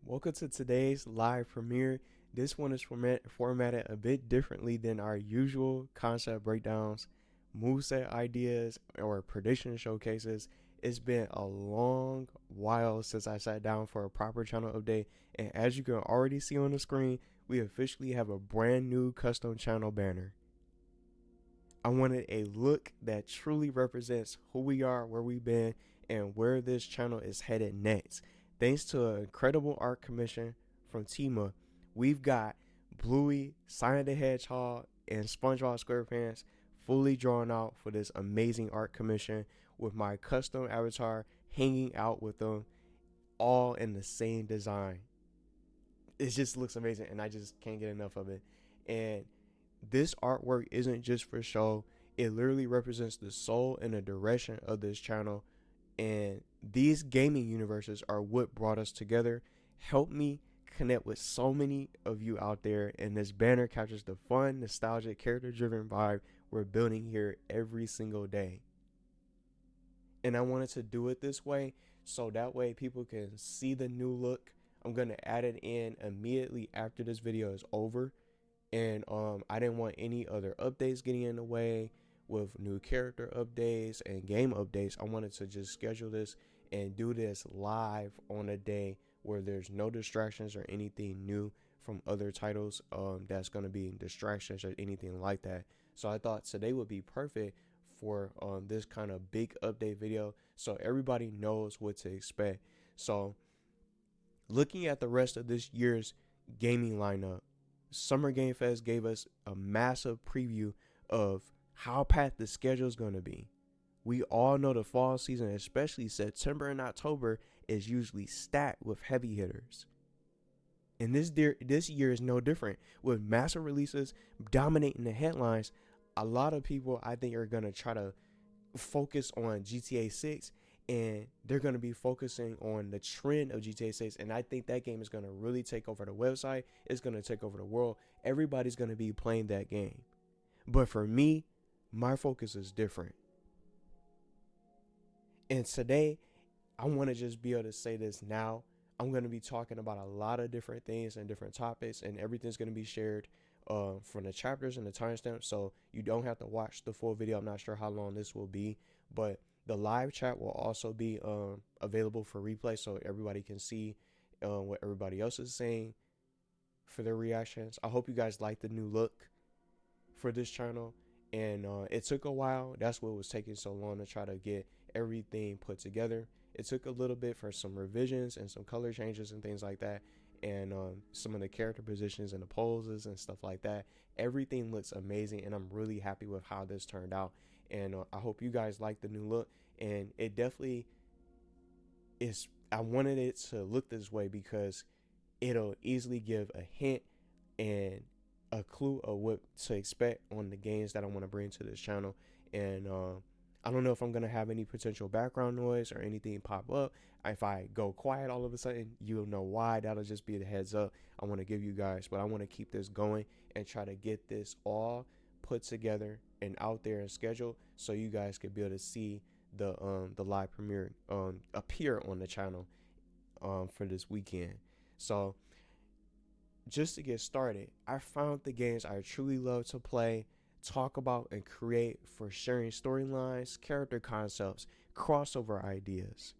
Welcome to today's live premiere. This one is formatted a bit differently than our usual concept breakdowns, moveset ideas, or prediction showcases. It's been a long while since I sat down for a proper channel update, and as you can already see on the screen, we officially have a brand new custom channel banner. I wanted a look that truly represents who we are, where we've been, and where this channel is headed next. Thanks to an incredible art commission from Tima, we've got Bluey, Sonic the Hedgehog, and SpongeBob SquarePants fully drawn out for this amazing art commission with my custom avatar hanging out with them all in the same design. It just looks amazing and I just can't get enough of it. And this artwork isn't just for show, it literally represents the soul and the direction of this channel. And these gaming universes are what brought us together. Help me connect with so many of you out there, and this banner captures the fun, nostalgic, character driven vibe we're building here every single day. And I wanted to do it this way so that way people can see the new look. I'm going to add it in immediately after this video is over. And I didn't want any other updates getting in the way with new character updates and game updates. I wanted to just schedule this and do this live on a day where there's no distractions or anything new from other titles that's going to be distractions or anything like that. So I thought today would be perfect for this kind of big update video so everybody knows what to expect. So looking at the rest of this year's gaming lineup, Summer Game Fest gave us a massive preview of how packed the schedule is going to be. We all know the fall season, especially September and October, is usually stacked with heavy hitters. And this year is no different. With massive releases dominating the headlines, a lot of people I think are going to try to focus on GTA 6, and they're going to be focusing on the trend of GTA 6, and I think that game is going to really take over the website. It's going to take over the world. Everybody's going to be playing that game. But for me, my focus is different. And today, I want to just be able to say this now. I'm going to be talking about a lot of different things and different topics, and everything's going to be shared from the chapters and the timestamps, so you don't have to watch the full video. I'm not sure how long this will be, but the live chat will also be available for replay so everybody can see what everybody else is saying for their reactions. I hope you guys like the new look for this channel. And it took a while. That's what was taking so long to try to get everything put together. It took a little bit for some revisions and some color changes and things like that. And some of the character positions and the poses and stuff like that. Everything looks amazing, and I'm really happy with how this turned out. And I hope you guys like the new look. And it definitely is. I wanted it to look this way because it'll easily give a hint and a clue of what to expect on the games that I want to bring to this channel. And I don't know if I'm going to have any potential background noise or anything pop up. If I go quiet all of a sudden, you'll know why. That'll just be the heads up I want to give you guys. But I want to keep this going and try to get this all put together and out there and scheduled so you guys could be able to see the live premiere appear on the channel for this weekend. So just to get started, I found the games I truly love to play, talk about, and create for sharing storylines, character concepts, crossover ideas,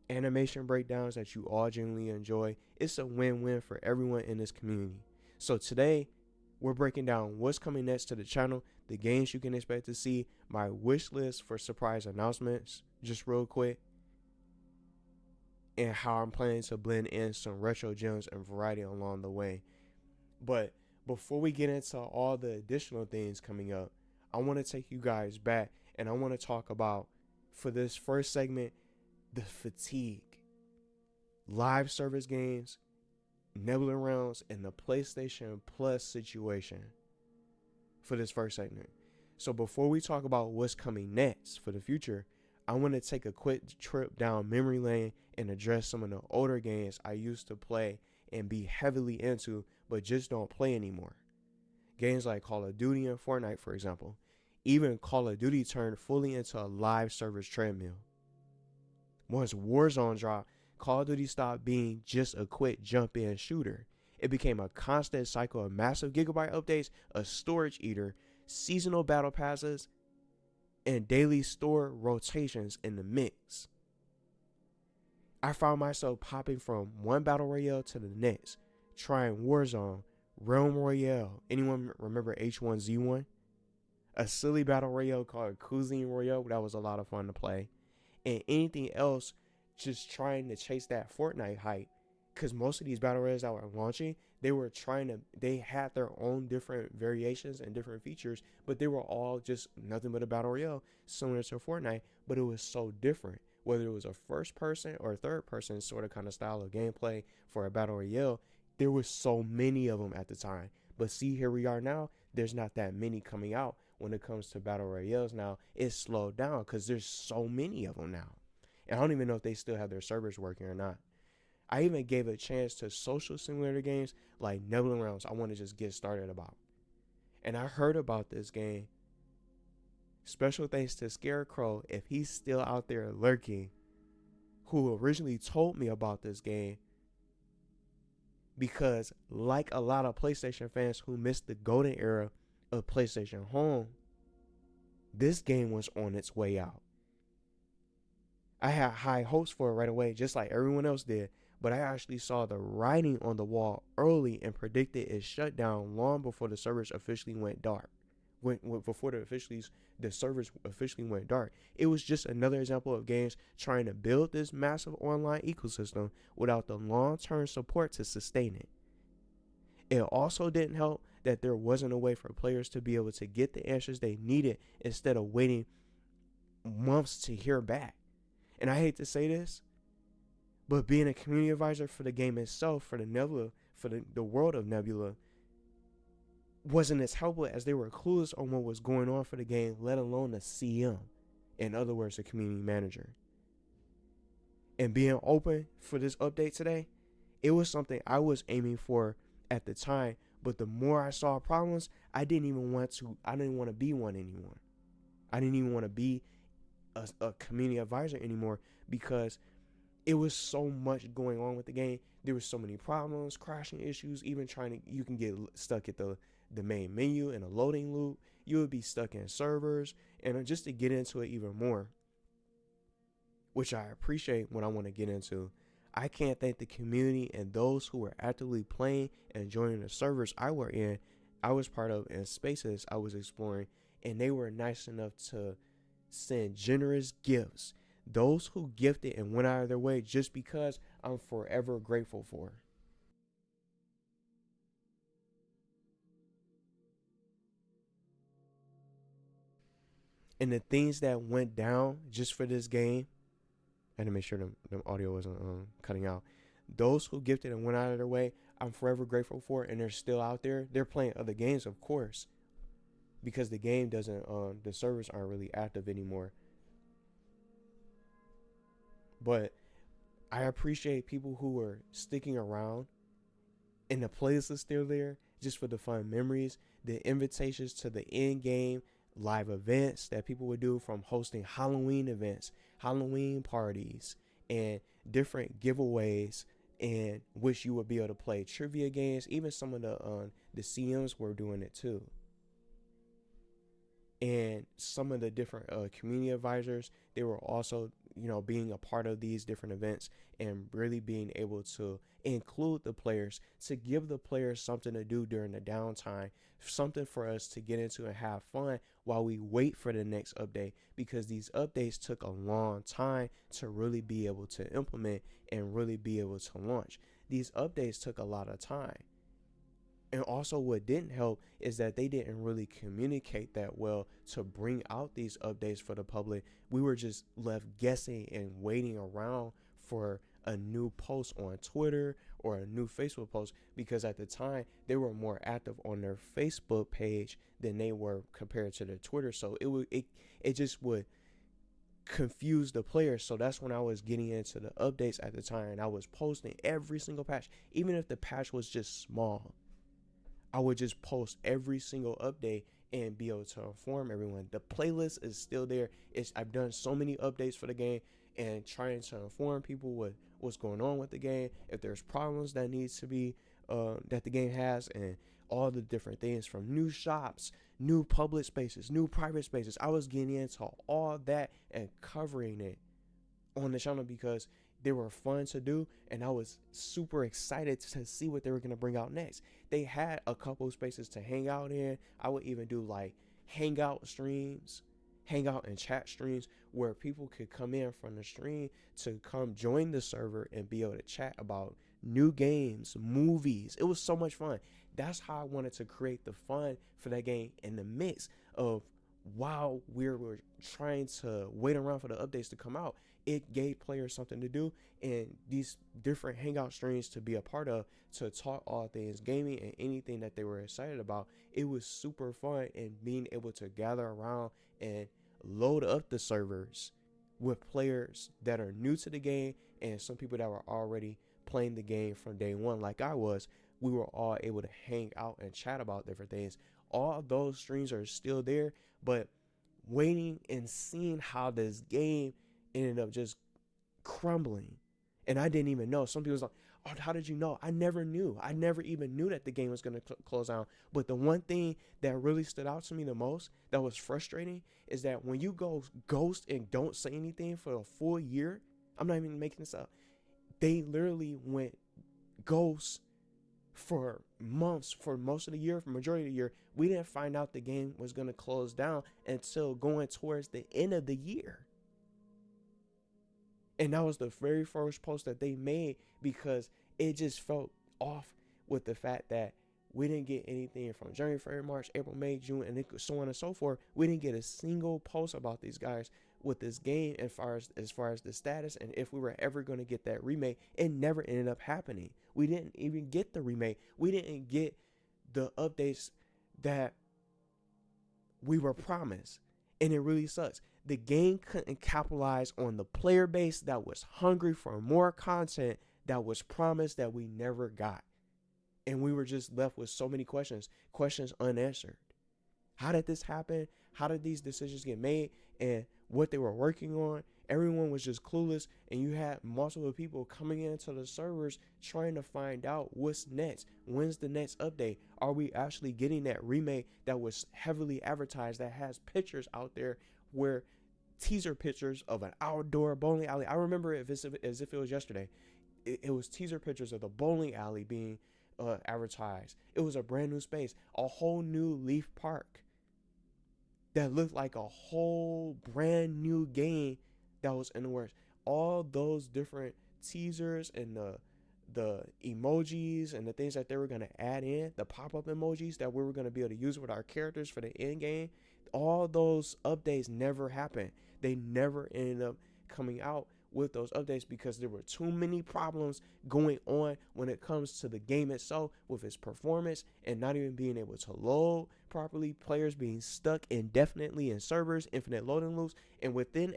animation breakdowns that you all genuinely enjoy. It's a win-win for everyone in this community. So today, we're breaking down what's coming next to the channel, the games you can expect to see, my wish list for surprise announcements, just real quick, and how I'm planning to blend in some retro gems and variety along the way. But before we get into all the additional things coming up, I want to take you guys back and I want to talk about, for this first segment, the fatigue, live service games, Nebula Realms, and the PlayStation Plus situation for this first segment. So before we talk about what's coming next for the future, I want to take a quick trip down memory lane and address some of the older games I used to play and be heavily into, but just don't play anymore. Games like Call of Duty and Fortnite, for example. Even Call of Duty turned fully into a live service treadmill. Once Warzone dropped, Call of Duty stopped being just a quick jump in shooter. It became a constant cycle of massive gigabyte updates, a storage eater, seasonal battle passes, and daily store rotations in the mix. I found myself popping from one battle royale to the next, trying Warzone, Realm Royale. Anyone remember H1Z1? A silly battle royale called Cuisine Royale that was a lot of fun to play. And anything else, just trying to chase that Fortnite hype. Because most of these battle royales that were launching, they had their own different variations and different features, but they were all just nothing but a battle royale, similar to Fortnite, but it was so different. Whether it was a first person or third person sort of kind of style of gameplay for a battle royale, there was so many of them at the time. But see, here we are now, there's not that many coming out when it comes to battle royales now. It's slowed down because there's so many of them now. And I don't even know if they still have their servers working or not. I even gave a chance to social simulator games like Nebula Realms I want to just get started about. And I heard about this game. Special thanks to Scarecrow, if he's still out there lurking, who originally told me about this game. Because like a lot of PlayStation fans who missed the golden era of PlayStation Home, this game was on its way out. I had high hopes for it right away, just like everyone else did. But I actually saw the writing on the wall early and predicted its shutdown long before the servers officially went dark. Before the servers officially went dark. It was just another example of games trying to build this massive online ecosystem without the long-term support to sustain it. It also didn't help that there wasn't a way for players to be able to get the answers they needed instead of waiting months to hear back. And I hate to say this, but being a community advisor for the game itself, for the Nebula, for the world of Nebula, wasn't as helpful as they were clueless on what was going on for the game, let alone a CM. In other words, a community manager. And being open for this update today, it was something I was aiming for at the time, but the more I saw problems, I didn't want to be one anymore. I didn't even want to be a community advisor anymore because it was so much going on with the game. There was so many problems, crashing issues, even you can get stuck at the main menu in a loading loop. You would be stuck in servers, and just to get into it even more, which I appreciate when I want to get into, I can't thank the community and those who were actively playing and joining the servers I was part of, and spaces I was exploring, and they were nice enough to send generous gifts. Those who gifted and went out of their way, just because, I'm forever grateful for. And the things that went down just for this game, I had to make sure the audio wasn't cutting out. Those who gifted and went out of their way, I'm forever grateful for, and they're still out there. They're playing other games, of course, because the game doesn't, the servers aren't really active anymore. But I appreciate people who are sticking around, and the playlist is still there just for the fun memories, the invitations to the end game, live events that people would do, from hosting Halloween events, Halloween parties, and different giveaways, and which you would be able to play trivia games. Even some of the CMs were doing it too. And some of the different community advisors, they were also, being a part of these different events and really being able to include the players, to give the players something to do during the downtime, something for us to get into and have fun while we wait for the next update, because these updates took a long time to really be able to implement and really be able to launch. These updates took a lot of time. And also what didn't help is that they didn't really communicate that well to bring out these updates for the public. We were just left guessing and waiting around for a new post on Twitter or a new Facebook post, because at the time they were more active on their Facebook page than they were compared to their Twitter. So it just would confuse the players. So that's when I was getting into the updates at the time, and I was posting every single patch, even if the patch was just small. I would just post every single update and be able to inform everyone. The playlist is still there. I've done so many updates for the game and trying to inform people what's going on with the game, if there's problems that needs to be that the game has, and all the different things from new shops, new public spaces, new private spaces. I was getting into all that and covering it on the channel because they were fun to do, and I was super excited to see what they were going to bring out next. They had a couple of spaces to hang out in. I would even do like hangout streams, hangout and chat streams, where people could come in from the stream to come join the server and be able to chat about new games, movies. It was so much fun. That's how I wanted to create the fun for that game in the mix of while we were trying to wait around for the updates to come out. It gave players something to do and these different hangout streams to be a part of, to talk all things gaming and anything that they were excited about. It was super fun, and being able to gather around and load up the servers with players that are new to the game and some people that were already playing the game from day one like I was. We were all able to hang out and chat about different things. All those streams are still there, but waiting and seeing how this game ended up just crumbling. And I didn't even know. Some people was like, oh, how did you know? I never knew. I never even knew that the game was going to close down. But the one thing that really stood out to me the most, that was frustrating, is that when you go ghost and don't say anything for a full year, I'm not even making this up, they literally went ghost for months, for most of the year, for majority of the year. We didn't find out the game was going to close down until going towards the end of the year. And that was the very first post that they made, because it just felt off with the fact that we didn't get anything from January, February, March, April, May, June, and so on and so forth. We didn't get a single post about these guys with this game as far as the status and if we were ever going to get that remake. It never ended up happening. We didn't even get the remake. We didn't get the updates that we were promised. And it really sucks. The game couldn't capitalize on the player base that was hungry for more content that was promised that we never got. And we were just left with so many questions unanswered. How did this happen? How did these decisions get made? And what they were working on? Everyone was just clueless, and you had multiple people coming into the servers trying to find out what's next. When's the next update? Are we actually getting that remake that was heavily advertised, that has pictures out there, where teaser pictures of an outdoor bowling alley? I remember it as if it was yesterday. It was teaser pictures of the bowling alley being advertised. It was a brand new space, a whole new Leaf Park that looked like a whole brand new game that was in the works. All those different teasers and the emojis and the things that they were going to add in, the pop-up emojis that we were going to be able to use with our characters for the end game, all those updates never happened. They never ended up coming out with those updates because there were too many problems going on when it comes to the game itself, with its performance and not even being able to load properly, players being stuck indefinitely in servers, infinite loading loops. And within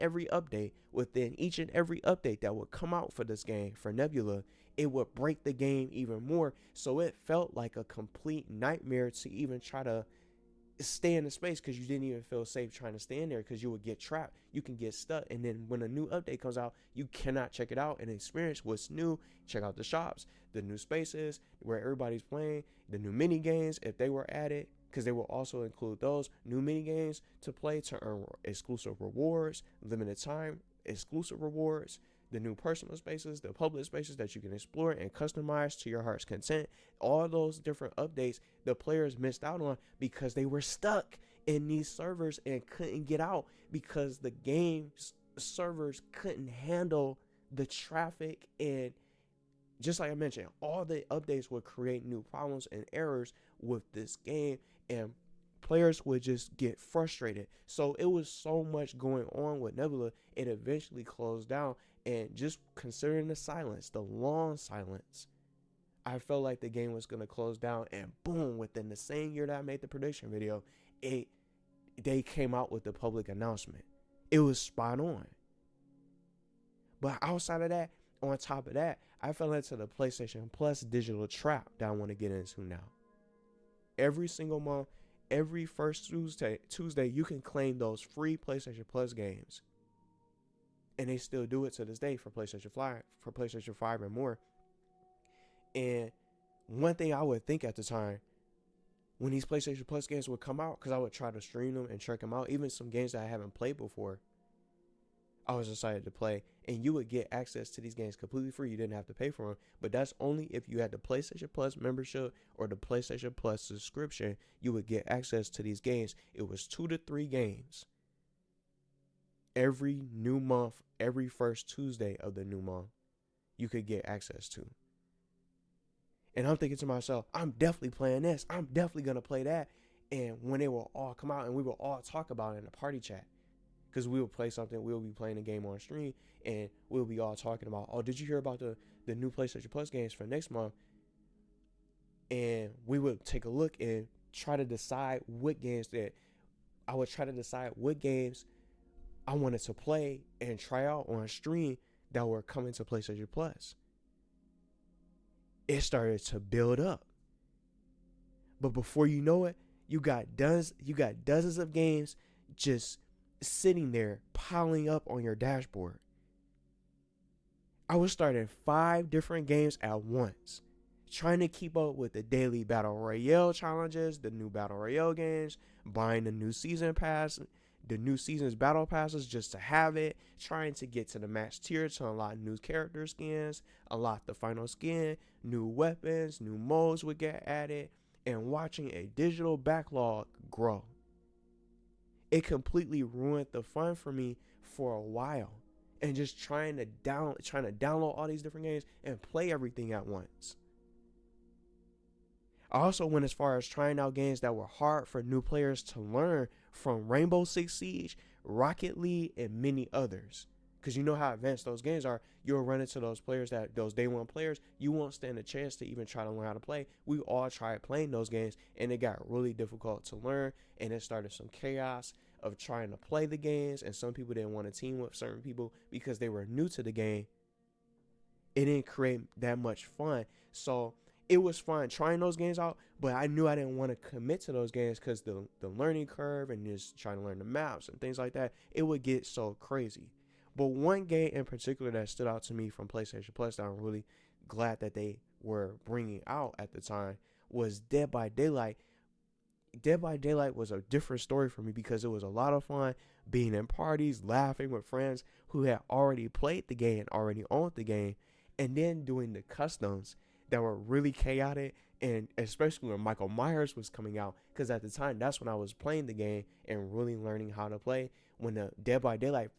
each and every update that would come out for this game, for Nebula, it would break the game even more. So it felt like a complete nightmare to even try to stay in the space, because you didn't even feel safe trying to stay in there, because you would get trapped, you can get stuck. And then when a new update comes out, you cannot check it out and experience what's new, check out the shops, the new spaces where everybody's playing, the new mini games if they were added, because they will also include those new mini games to play to earn exclusive rewards, limited time exclusive rewards, the new personal spaces, the public spaces that you can explore and customize to your heart's content. All those different updates the players missed out on because they were stuck in these servers and couldn't get out, because the game's servers couldn't handle the traffic. And just like I mentioned, all the updates would create new problems and errors with this game, and players would just get frustrated. So it was so much going on with Nebula, it eventually closed down. And just considering the silence, the long silence, I felt like the game was going to close down. And boom, within the same year that I made the prediction video, they came out with the public announcement. It was spot on. But outside of that, on top of that, I fell into the PlayStation Plus digital trap that I want to get into now. Every single month, every first Tuesday, you can claim those free PlayStation Plus games. And they still do it to this day for PlayStation 5 and more. And one thing I would think at the time, when these PlayStation Plus games would come out, because I would try to stream them and check them out, even some games that I haven't played before, I was excited to play. And you would get access to these games completely free. You didn't have to pay for them. But that's only if you had the PlayStation Plus membership or the PlayStation Plus subscription. You would get access to these games. It was 2 to 3 games every new month, every first Tuesday of the new month, you could get access to. And I'm thinking to myself, I'm definitely playing this. I'm definitely going to play that. And when they will all come out and we will all talk about it in a party chat. Because we will play something, we'll be playing a game on stream, and we'll be all talking about, oh, did you hear about the new PlayStation Plus games for next month? And we would take a look and try to decide what games I wanted to play and try out on stream that were coming to PlayStation Plus. It started to build up. But before you know it, you got dozens of games just sitting there piling up on your dashboard. I was starting 5 different games at once, trying to keep up with the daily Battle Royale challenges, the new Battle Royale games, buying the new season pass, the new season's battle passes just to have it, trying to get to the max tier to unlock new character skins, unlock the final skin, new weapons, new modes would get added, and watching a digital backlog grow. It completely ruined the fun for me for a while, and just trying to download all these different games and play everything at once. I also went as far as trying out games that were hard for new players to learn, from Rainbow Six Siege, Rocket League, and many others. Because you know how advanced those games are. You'll run into those day one players, you won't stand a chance to even try to learn how to play. We all tried playing those games, and it got really difficult to learn, and it started some chaos of trying to play the games, and some people didn't want to team with certain people because they were new to the game. It didn't create that much fun. So it was fun trying those games out, but I knew I didn't want to commit to those games because the learning curve and just trying to learn the maps and things like that, it would get so crazy. But one game in particular that stood out to me from PlayStation Plus that I'm really glad that they were bringing out at the time was Dead by Daylight. Dead by Daylight was a different story for me because it was a lot of fun being in parties, laughing with friends who had already played the game and already owned the game, and then doing the customs that were really chaotic, and especially when Michael Myers was coming out, because at the time that's when I was playing the game and really learning how to play. When the Dead by Daylight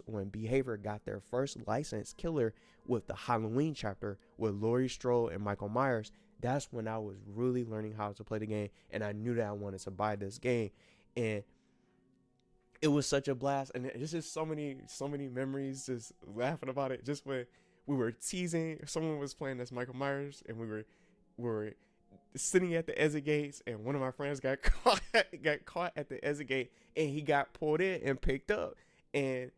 when Behavior got their first licensed killer with the Halloween chapter with Laurie Strode and Michael Myers, that's when I was really learning how to play the game, and I knew that I wanted to buy this game. And it was such a blast, and it's just so many memories just laughing about it. Just when we were teasing, someone was playing as Michael Myers, and we were sitting at the exit gates, and one of my friends got caught at the exit gate, and he got pulled in and picked up, and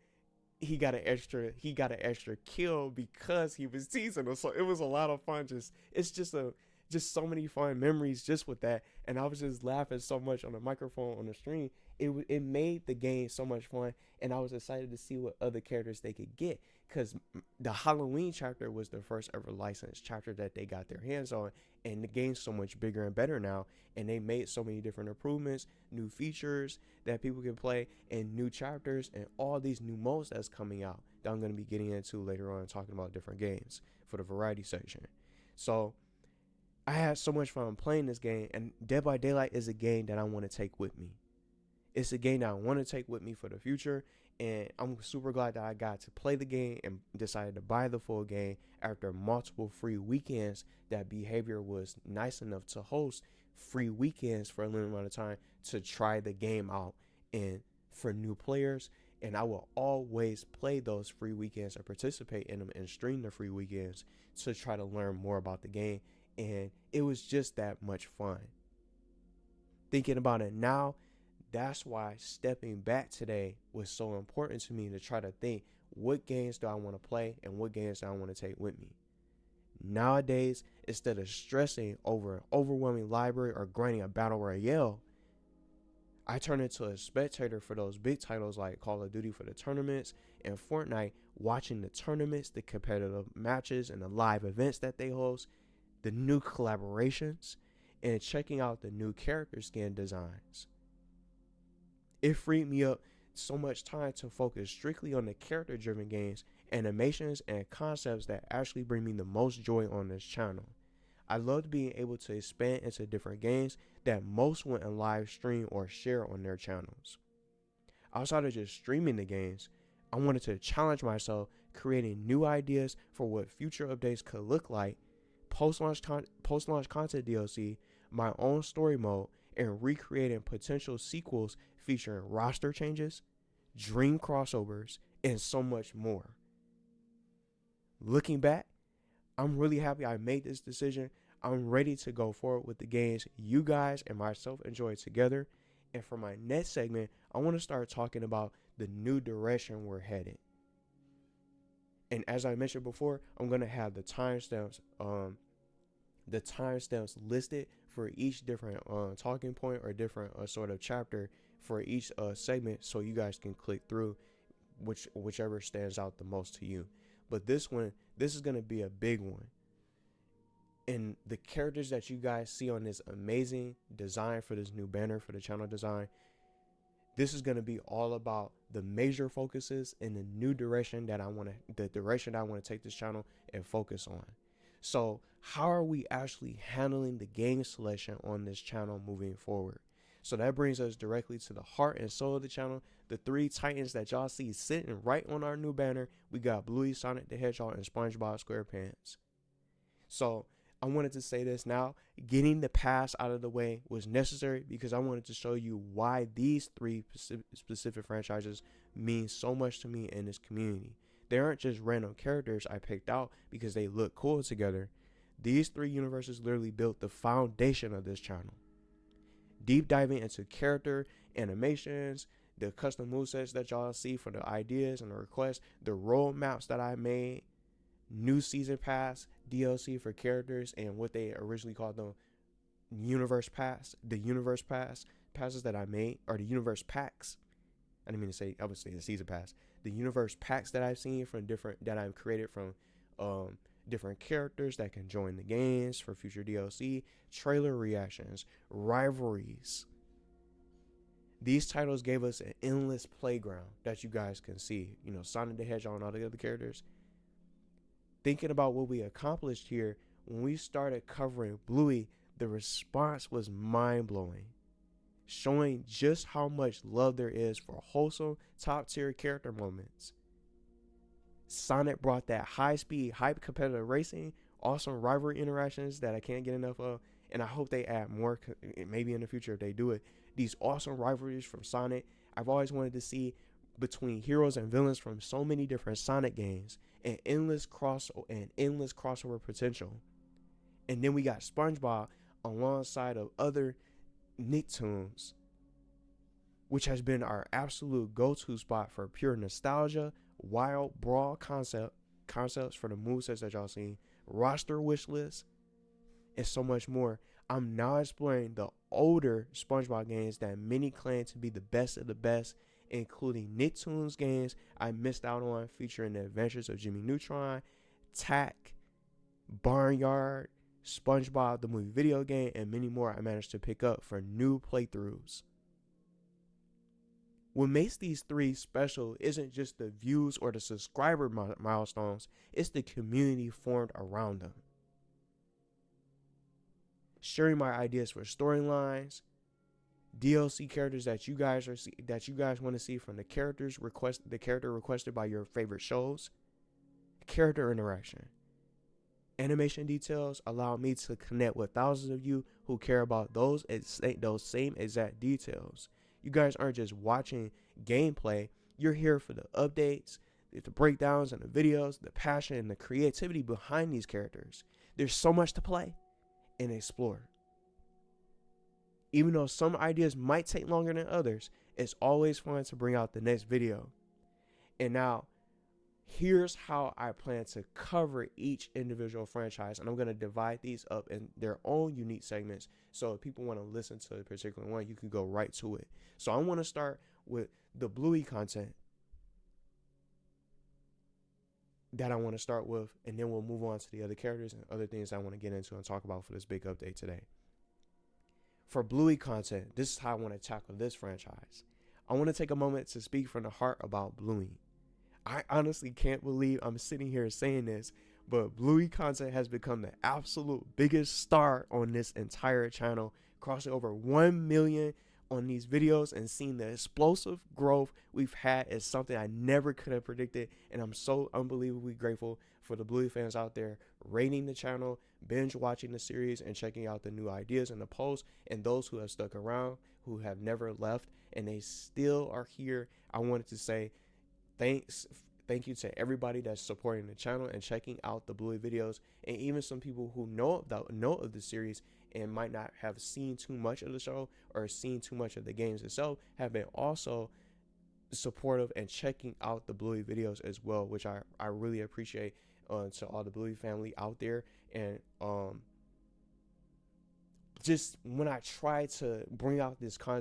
he got an extra kill because he was teasing us. So it was a lot of fun. It's just so many fun memories just with that, and I was just laughing so much on the microphone on the stream. It made the game so much fun, and I was excited to see what other characters they could get, because the Halloween chapter was the first ever licensed chapter that they got their hands on, and the game's so much bigger and better now, and they made so many different improvements, new features that people can play, and new chapters, and all these new modes that's coming out that I'm going to be getting into later on, talking about different games for the variety section. So I had so much fun playing this game, and Dead by Daylight is a game that I want to take with me. It's a game that I want to take with me for the future, and I'm super glad that I got to play the game and decided to buy the full game after multiple free weekends that Behavior was nice enough to host free weekends for a limited amount of time to try the game out and for new players. And I will always play those free weekends or participate in them and stream the free weekends to try to learn more about the game. And it was just that much fun. Thinking about it now, that's why stepping back today was so important to me, to try to think, what games do I want to play and what games do I want to take with me? Nowadays, instead of stressing over an overwhelming library or grinding a battle royale, I turn into a spectator for those big titles like Call of Duty for the tournaments and Fortnite, watching the tournaments, the competitive matches, and the live events that they host, the new collaborations, and checking out the new character skin designs. It freed me up so much time to focus strictly on the character driven games, animations, and concepts that actually bring me the most joy on this channel. I loved being able to expand into different games that most wouldn't live stream or share on their channels. Outside of just streaming the games, I wanted to challenge myself, creating new ideas for what future updates could look like, post-launch content DLC, my own story mode, and recreating potential sequels featuring roster changes, dream crossovers, and so much more. Looking back, I'm really happy I made this decision. I'm ready to go forward with the games you guys and myself enjoy together. And for my next segment, I want to start talking about the new direction we're headed. And as I mentioned before, I'm going to have the timestamps listed for each different talking point or different sort of chapter for each segment, so you guys can click through whichever stands out the most to you. But this is going to be a big one. And the characters that you guys see on this amazing design for this new banner for the channel design, this is going to be all about the major focuses and the new direction that I want to take this channel and focus on. So how are we actually handling the game selection on this channel moving forward? So that brings us directly to the heart and soul of the channel, the three titans that y'all see sitting right on our new banner. We got Bluey, Sonic the Hedgehog, and SpongeBob SquarePants. So I wanted to say this now. Getting the past out of the way was necessary because I wanted to show you why these three specific franchises mean so much to me in this community. They aren't just random characters I picked out because they look cool together. These three universes literally built the foundation of this channel. Deep diving into character, animations, the custom movesets that y'all see for the ideas and the requests, the roadmaps that I made, new season pass, DLC for characters, and what they originally called the universe pass, passes that I made, or the universe packs. I didn't mean to say, I would say the season pass. The universe packs that I've seen that I've created from different characters that can join the games for future DLC, trailer reactions, rivalries. These titles gave us an endless playground that you guys can see. You know, Sonic the Hedgehog and all the other characters. Thinking about what we accomplished here, when we started covering Bluey, the response was mind-blowing, showing just how much love there is for wholesome, top-tier character moments. Sonic brought that high-speed, hype-competitive racing, awesome rivalry interactions that I can't get enough of, and I hope they add more, maybe in the future if they do it. These awesome rivalries from Sonic, I've always wanted to see between heroes and villains from so many different Sonic games, and endless crossover potential. And then we got SpongeBob alongside of other Nicktoons, which has been our absolute go-to spot for pure nostalgia, wild brawl concepts for the movesets that y'all seen, roster wish lists, and so much more. I'm now exploring the older SpongeBob games that many claim to be the best of the best, including Nicktoons games I missed out on, featuring the adventures of Jimmy Neutron, Tack, Barnyard, SpongeBob the movie video game, and many more I managed to pick up for new playthroughs. What makes these three special isn't just the views or the subscriber milestones, it's the community formed around them. Sharing my ideas for storylines, DLC characters that you guys want to see from the character requested by your favorite shows, character interaction. Animation details allow me to connect with thousands of you who care about those same exact details. You guys aren't just watching gameplay, you're here for the updates, the breakdowns and the videos, the passion and the creativity behind these characters. There's so much to play and explore. Even though some ideas might take longer than others, it's always fun to bring out the next video. And now, Here's how I plan to cover each individual franchise, and I'm going to divide these up in their own unique segments. So if people want to listen to a particular one, you can go right to it. So I want to start with the Bluey content that I want to start with, and then we'll move on to the other characters and other things I want to get into and talk about for this big update today. For Bluey content, this is how I want to tackle this franchise. I want to take a moment to speak from the heart about Bluey. I honestly can't believe I'm sitting here saying this, but Bluey content has become the absolute biggest star on this entire channel, crossing over 1 million on these videos, and seeing the explosive growth we've had is something I never could have predicted. And I'm so unbelievably grateful for the Bluey fans out there rating the channel, binge watching the series, and checking out the new ideas and the posts, and those who have stuck around, who have never left, and they still are here. I wanted to say thank you to everybody that's supporting the channel and checking out the Bluey videos, and even some people who know of the series and might not have seen too much of the show or seen too much of the games itself have been also supportive and checking out the Bluey videos as well, which I really appreciate. To all the Bluey family out there. And just when I try to bring out this kind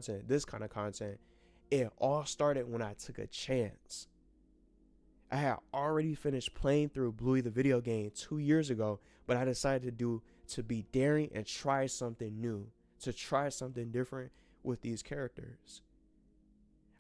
of content, it all started when I took a chance. I had already finished playing through Bluey the video game 2 years ago, but I decided to be daring and try something new, to try something different with these characters.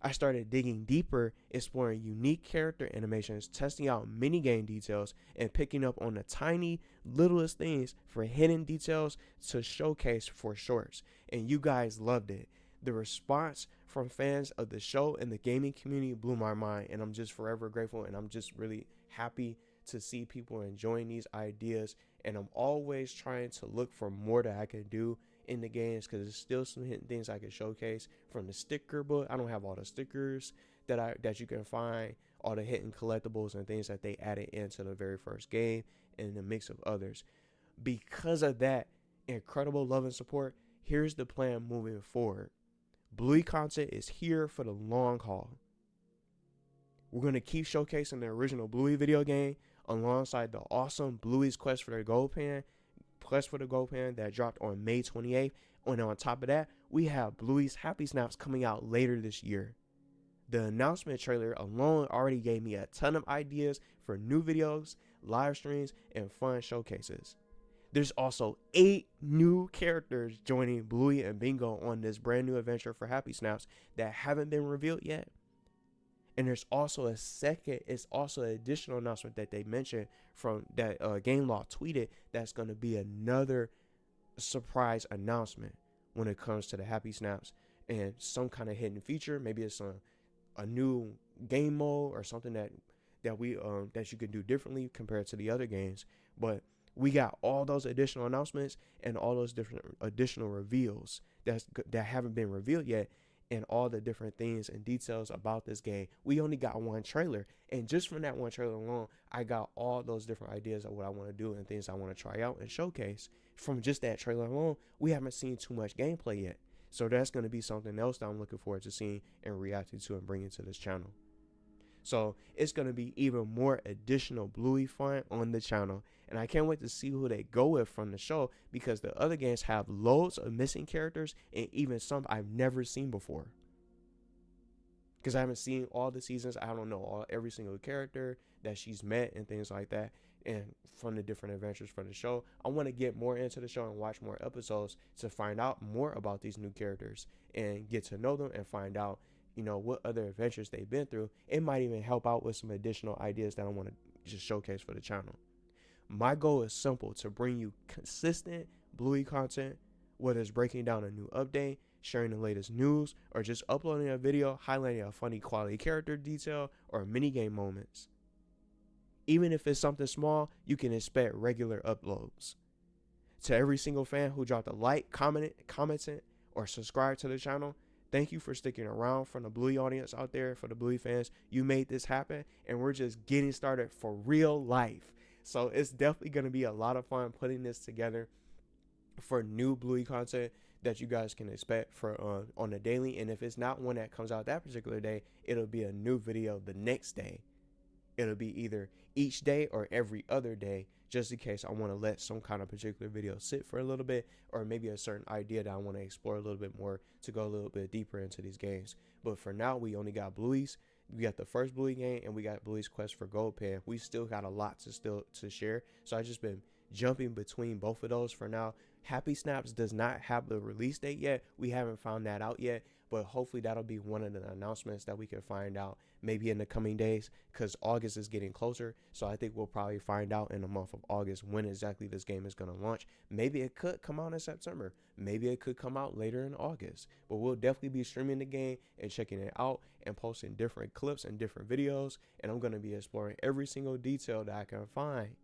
I started digging deeper, exploring unique character animations, testing out minigame details, and picking up on the tiny, littlest things for hidden details to showcase for shorts. And you guys loved it. The response from fans of the show and the gaming community blew my mind, and I'm just forever grateful, and I'm just really happy to see people enjoying these ideas. And I'm always trying to look for more that I can do in the games, because there's still some hidden things I can showcase from the sticker book. I don't have all the stickers that you can find, all the hidden collectibles and things that they added into the very first game, and a mix of others. Because of that incredible love and support, here's the plan moving forward. Bluey content is here for the long haul. We're going to keep showcasing the original Bluey video game alongside the awesome Bluey's Quest for the Gold Pan that dropped on May 28th. And on top of that, we have Bluey's Happy Snaps coming out later this year. The announcement trailer alone already gave me a ton of ideas for new videos, live streams, and fun showcases. There's also 8 new characters joining Bluey and Bingo on this brand new adventure for Happy Snaps that haven't been revealed yet. And there's also an additional announcement that they mentioned from that GameLaw tweeted, that's going to be another surprise announcement when it comes to the Happy Snaps and some kind of hidden feature. Maybe it's a new game mode or something that you can do differently compared to the other games. But we got all those additional announcements and all those different additional reveals that haven't been revealed yet, and all the different things and details about this game. We only got one trailer, and just from that one trailer alone, I got all those different ideas of what I want to do and things I want to try out and showcase. From just that trailer alone, we haven't seen too much gameplay yet, so that's going to be something else that I'm looking forward to seeing and reacting to and bringing to this channel. So it's going to be even more additional Bluey fun on the channel, and I can't wait to see who they go with from the show, because the other games have loads of missing characters and even some I've never seen before. Because I haven't seen all the seasons, I don't know every single character that she's met and things like that, and from the different adventures for the show. I want to get more into the show and watch more episodes to find out more about these new characters and get to know them and find out, what other adventures they've been through. It might even help out with some additional ideas that I want to just showcase for the channel. My goal is simple: to bring you consistent Bluey content, whether it's breaking down a new update, sharing the latest news, or just uploading a video highlighting a funny quality character detail or minigame moments. Even if it's something small, you can expect regular uploads. To every single fan who dropped a like, commented, or subscribed to the channel, thank you for sticking around. From the Bluey audience out there, for the Bluey fans, you made this happen, and we're just getting started for real life. So it's definitely going to be a lot of fun putting this together for new Bluey content that you guys can expect for on the daily. And if it's not one that comes out that particular day, it'll be a new video the next day. It'll be either each day or every other day, just in case I want to let some kind of particular video sit for a little bit, or maybe a certain idea that I want to explore a little bit more to go a little bit deeper into these games. But for now, we only got Bluey's. We got the first Bluey game, and we got Bluey's Quest for Gold Pen. We still got a lot to share, so I just been jumping between both of those for now. Happy Snaps does not have the release date yet. We haven't found that out yet, but hopefully that'll be one of the announcements that we can find out maybe in the coming days, because August is getting closer. So I think we'll probably find out in the month of August when exactly this game is going to launch. Maybe it could come out in September. Maybe it could come out later in August. But we'll definitely be streaming the game and checking it out and posting different clips and different videos. And I'm going to be exploring every single detail that I can find,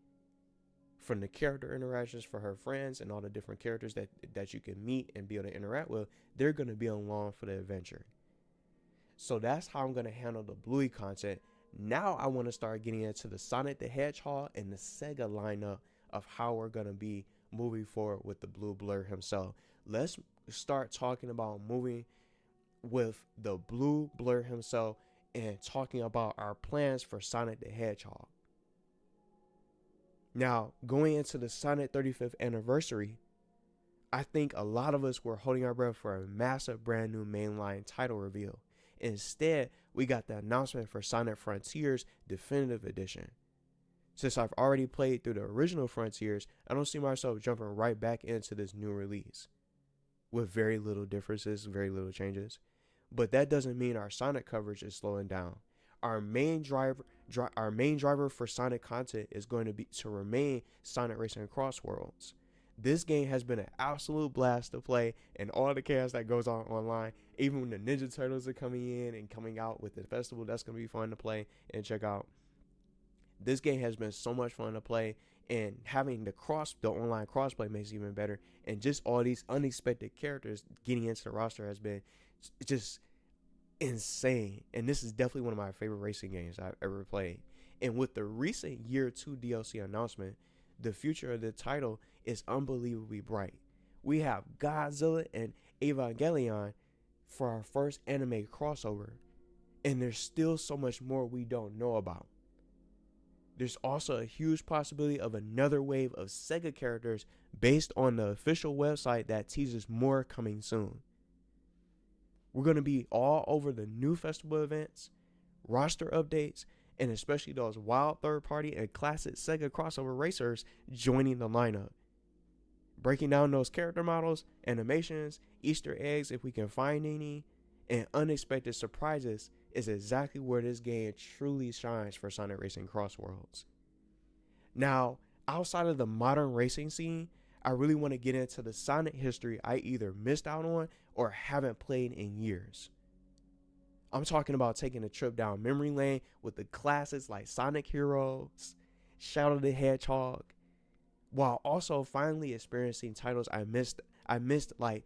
from the character interactions for her friends and all the different characters that you can meet and be able to interact with. They're going to be along for the adventure. So that's how I'm going to handle the Bluey content. Now I want to start getting into the Sonic the Hedgehog and the SEGA lineup of how we're going to be moving forward with the Blue Blur himself. Let's start talking about moving with the Blue Blur himself and talking about our plans for Sonic the Hedgehog. Now, going into the Sonic 35th anniversary, I think a lot of us were holding our breath for a massive brand new mainline title reveal. Instead, we got the announcement for Sonic Frontiers Definitive Edition. Since I've already played through the original Frontiers, I don't see myself jumping right back into this new release with very little differences, very little changes. But that doesn't mean our Sonic coverage is slowing down. Our main driver for Sonic content is going to be to remain Sonic Racing CrossWorlds. This game has been an absolute blast to play, and all the chaos that goes on online. Even when the Ninja Turtles are coming in and coming out with the festival, that's going to be fun to play and check out. This game has been so much fun to play, and having the online crossplay makes it even better. And just all these unexpected characters getting into the roster has been just insane. And this is definitely one of my favorite racing games I've ever played. And with the recent Year 2 DLC announcement, the future of the title is unbelievably bright. We have Godzilla and Evangelion for our first anime crossover, and there's still so much more we don't know about. There's also a huge possibility of another wave of SEGA characters based on the official website that teases more coming soon. We're going to be all over the new festival events, roster updates, and especially those wild third-party and classic SEGA crossover racers joining the lineup. Breaking down those character models, animations, Easter eggs if we can find any, and unexpected surprises is exactly where this game truly shines for Sonic Racing CrossWorlds. Now, outside of the modern racing scene, I really want to get into the Sonic history I either missed out on or haven't played in years. I'm talking about taking a trip down memory lane with the classics like Sonic Heroes, Shadow the Hedgehog, while also finally experiencing titles I missed like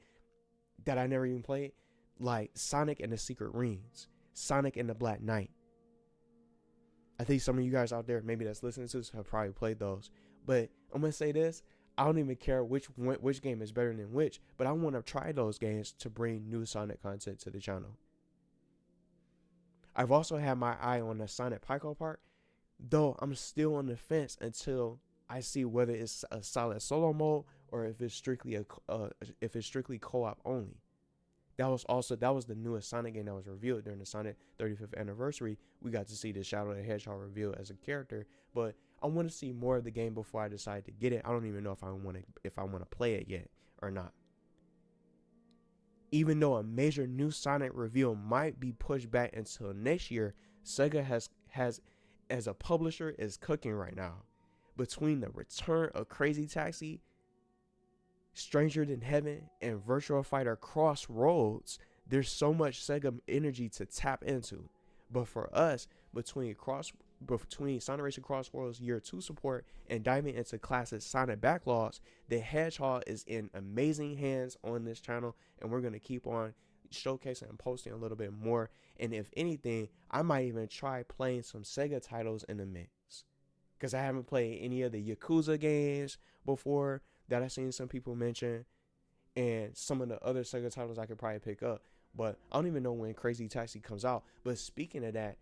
that I never even played, like Sonic and the Secret Rings, Sonic and the Black Knight. I think some of you guys out there, maybe that's listening to this, have probably played those. But I'm gonna say this: I don't even care which game is better than which, but I want to try those games to bring new Sonic content to the channel. I've also had my eye on the Sonic Pico Park, though I'm still on the fence until I see whether it's a solid solo mode or if it's strictly co-op only. That was the newest Sonic game that was revealed during the Sonic 35th anniversary. We got to see the Shadow the Hedgehog revealed as a character, but I want to see more of the game before I decide to get it. I don't even know if I want to play it yet or not. Even though a major new Sonic reveal might be pushed back until next year, SEGA has as a publisher is cooking right now. Between the return of Crazy Taxi, Stranger Than Heaven, and Virtual Fighter CrossRoads, there's so much SEGA energy to tap into. But for us, between Sonic Racing CrossWorlds Year 2 support and diving into classic Sonic backlogs, the Hedgehog is in amazing hands on this channel, and we're going to keep on showcasing and posting a little bit more. And if anything, I might even try playing some SEGA titles in the mix, because I haven't played any of the Yakuza games before that I've seen some people mention, and some of the other SEGA titles I could probably pick up. But I don't even know when Crazy Taxi comes out. But speaking of that,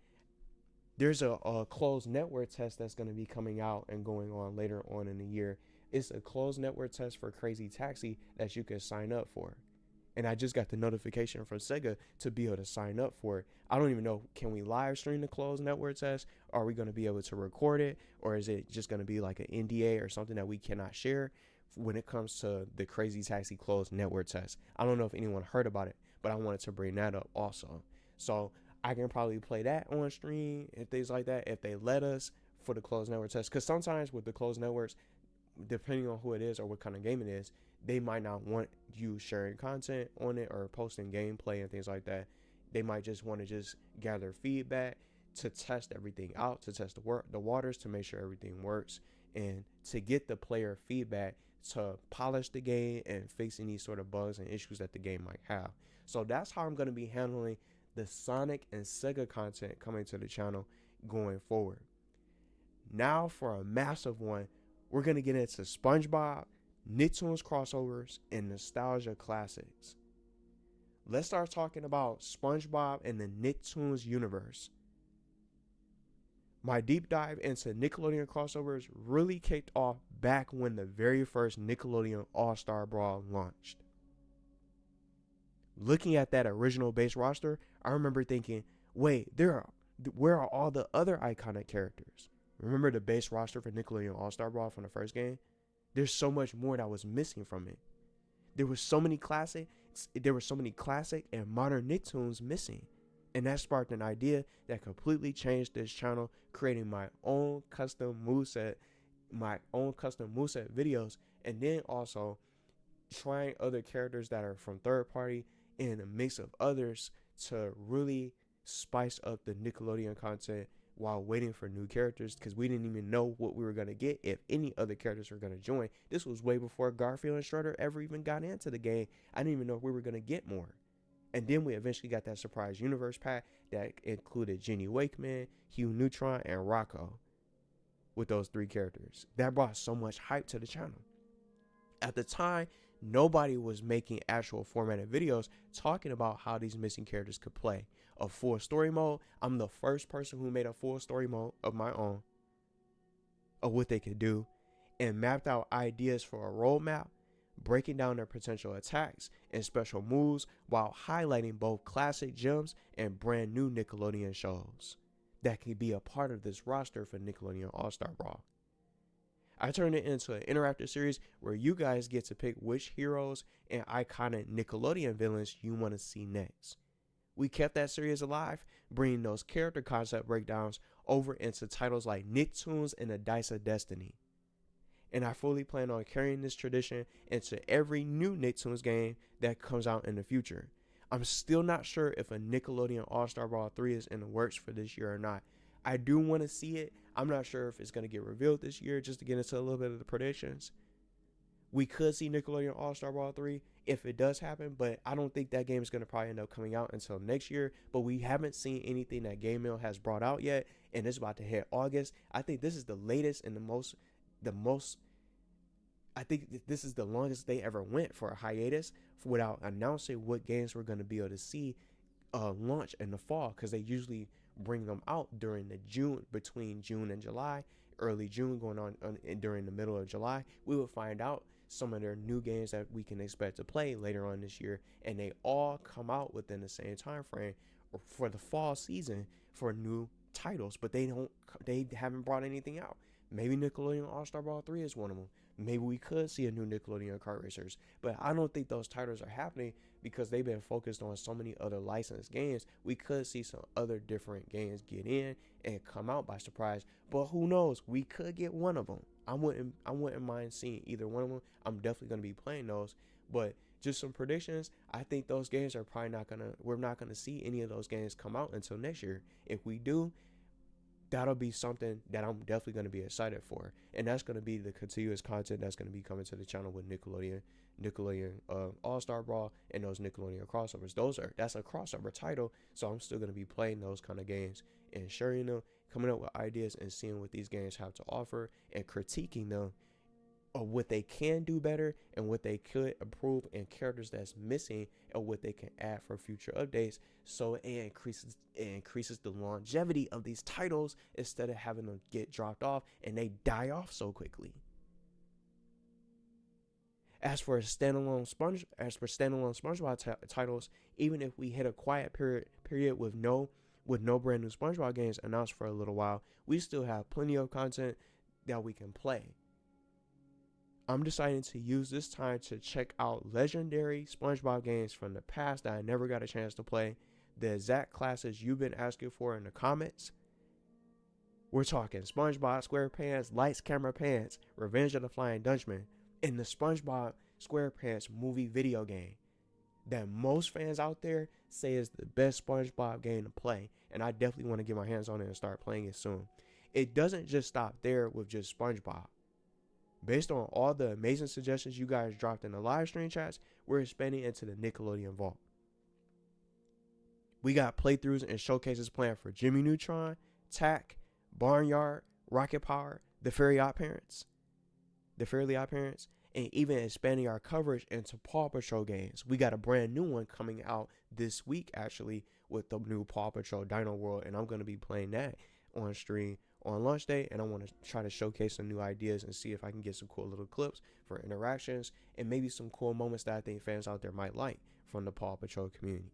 There's a closed network test that's going to be coming out and going on later on in the year. It's a closed network test for Crazy Taxi that you can sign up for. And I just got the notification from SEGA to be able to sign up for it. I don't even know, can we live stream the closed network test? Are we going to be able to record it? Or is it just going to be like an NDA or something that we cannot share when it comes to the Crazy Taxi closed network test? I don't know if anyone heard about it, but I wanted to bring that up also. So I can probably play that on stream and things like that if they let us for the closed network test. Because sometimes with the closed networks, depending on who it is or what kind of game it is, they might not want you sharing content on it or posting gameplay and things like that. They might just want to just gather feedback to test everything out, to test the waters, to make sure everything works, and to get the player feedback to polish the game and fix any sort of bugs and issues that the game might have. So that's how I'm going to be handling the Sonic and Sega content coming to the channel going forward. Now for a massive one, we're going to get into SpongeBob, Nicktoons crossovers, and nostalgia classics. Let's start talking about SpongeBob and the Nicktoons universe. My deep dive into Nickelodeon crossovers really kicked off back when the very first Nickelodeon All-Star Brawl launched. Looking at that original base roster, I remember thinking, wait, where are all the other iconic characters? Remember the base roster for Nickelodeon All-Star Brawl from the first game? There's so much more that was missing from it. There were so many classic and modern Nicktoons missing. And that sparked an idea that completely changed this channel, creating my own custom moveset videos, and then also trying other characters that are from third party and a mix of others to really spice up the Nickelodeon content while waiting for new characters, because we didn't even know what we were going to get, if any other characters were going to join. This was way before Garfield and Shredder ever even got into the game. I didn't even know if we were going to get more. And then we eventually got that surprise universe pack that included Jenny Wakeman, Hugh Neutron, and Rocco. With those three characters, that brought so much hype to the channel. At the time, nobody was making actual formatted videos talking about how these missing characters could play. A full story mode, I'm the first person who made a full story mode of my own of what they could do, and mapped out ideas for a roadmap, breaking down their potential attacks and special moves while highlighting both classic gems and brand new Nickelodeon shows that could be a part of this roster for Nickelodeon All-Star Brawl. I turned it into an interactive series where you guys get to pick which heroes and iconic Nickelodeon villains you want to see next. We kept that series alive, bringing those character concept breakdowns over into titles like Nicktoons and the Dice of Destiny. And I fully plan on carrying this tradition into every new Nicktoons game that comes out in the future. I'm still not sure if a Nickelodeon All-Star Brawl 3 is in the works for this year or not. I do want to see it. I'm not sure if it's going to get revealed this year, just to get into a little bit of the predictions. We could see Nickelodeon All-Star Brawl 3 if it does happen, but I don't think that game is going to probably end up coming out until next year. But we haven't seen anything that Game Mill has brought out yet, and it's about to hit August. I think this is the latest and I think this is the longest they ever went for a hiatus without announcing what games we're going to be able to see launch in the fall, because they usually bring them out during between June and July, early June going on during the middle of July. We will find out some of their new games that we can expect to play later on this year, and they all come out within the same time frame for the fall season for new titles, but they haven't brought anything out. Maybe Nickelodeon All-Star Brawl 3 is one of them. Maybe we could see a new Nickelodeon Kart Racers, but I don't think those titles are happening because they've been focused on so many other licensed games. We could see some other different games get in and come out by surprise, but who knows? We could get one of them. I wouldn't mind seeing either one of them. I'm definitely going to be playing those, but just some predictions. I think those games are probably we're not going to see any of those games come out until next year. If we do, that'll be something that I'm definitely going to be excited for. And that's going to be the continuous content that's going to be coming to the channel with Nickelodeon All-Star Brawl and those Nickelodeon crossovers. That's a crossover title, so I'm still going to be playing those kind of games and sharing them, coming up with ideas and seeing what these games have to offer and critiquing them of what they can do better and what they could improve, and characters that's missing and what they can add for future updates, so it increases the longevity of these titles instead of having them get dropped off and they die off so quickly. As for standalone SpongeBob titles, even if we hit a quiet period with no brand new SpongeBob games announced for a little while, we still have plenty of content that we can play. I'm deciding to use this time to check out legendary SpongeBob games from the past that I never got a chance to play, the exact classes you've been asking for in the comments. We're talking SpongeBob SquarePants, Lights Camera Pants, Revenge of the Flying Dutchman, and the SpongeBob SquarePants movie video game that most fans out there say is the best SpongeBob game to play, and I definitely want to get my hands on it and start playing it soon. It doesn't just stop there with just SpongeBob. Based on all the amazing suggestions you guys dropped in the live stream chats, we're expanding into the Nickelodeon Vault. We got playthroughs and showcases planned for Jimmy Neutron, Tack, Barnyard, Rocket Power, The Fairly Odd Parents, and even expanding our coverage into Paw Patrol games. We got a brand new one coming out this week, actually, with the new Paw Patrol Dino World, and I'm going to be playing that on stream on launch day, and I want to try to showcase some new ideas and see if I can get some cool little clips for interactions and maybe some cool moments that I think fans out there might like from the Paw Patrol community.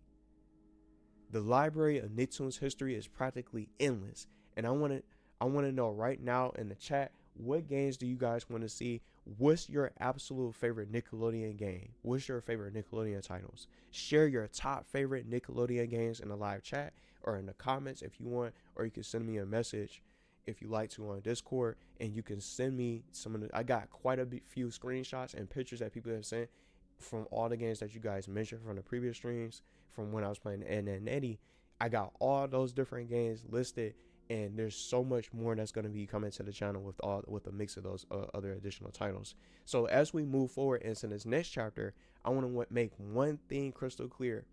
The library of Nicktoons history is practically endless, and I want to know right now in the chat, what games do you guys want to see? What's your absolute favorite Nickelodeon game? What's your favorite Nickelodeon titles? Share your top favorite Nickelodeon games in the live chat or in the comments if you want, or you can send me a message if you like to on Discord, and you can send me some of the, I got quite a few screenshots and pictures that people have sent from all the games that you guys mentioned from the previous streams from when I was playing Ed and Eddie. I got all those different games listed, and there's so much more that's going to be coming to the channel with a mix of those other additional titles. So as we move forward into this next chapter, I want to make one thing crystal clear.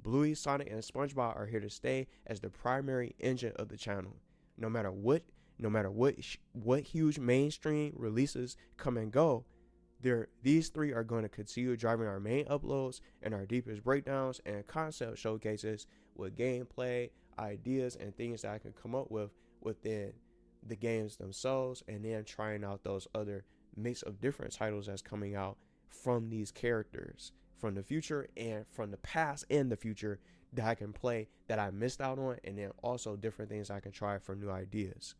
Bluey, Sonic, and SpongeBob are here to stay as the primary engine of the channel. No matter what huge mainstream releases come and go, these three are going to continue driving our main uploads and our deepest breakdowns and concept showcases with gameplay, ideas, and things that I can come up with within the games themselves, and then trying out those other mix of different titles that's coming out from these characters from the future and from the past and the future that I can play that I missed out on, and then also different things I can try for new ideas.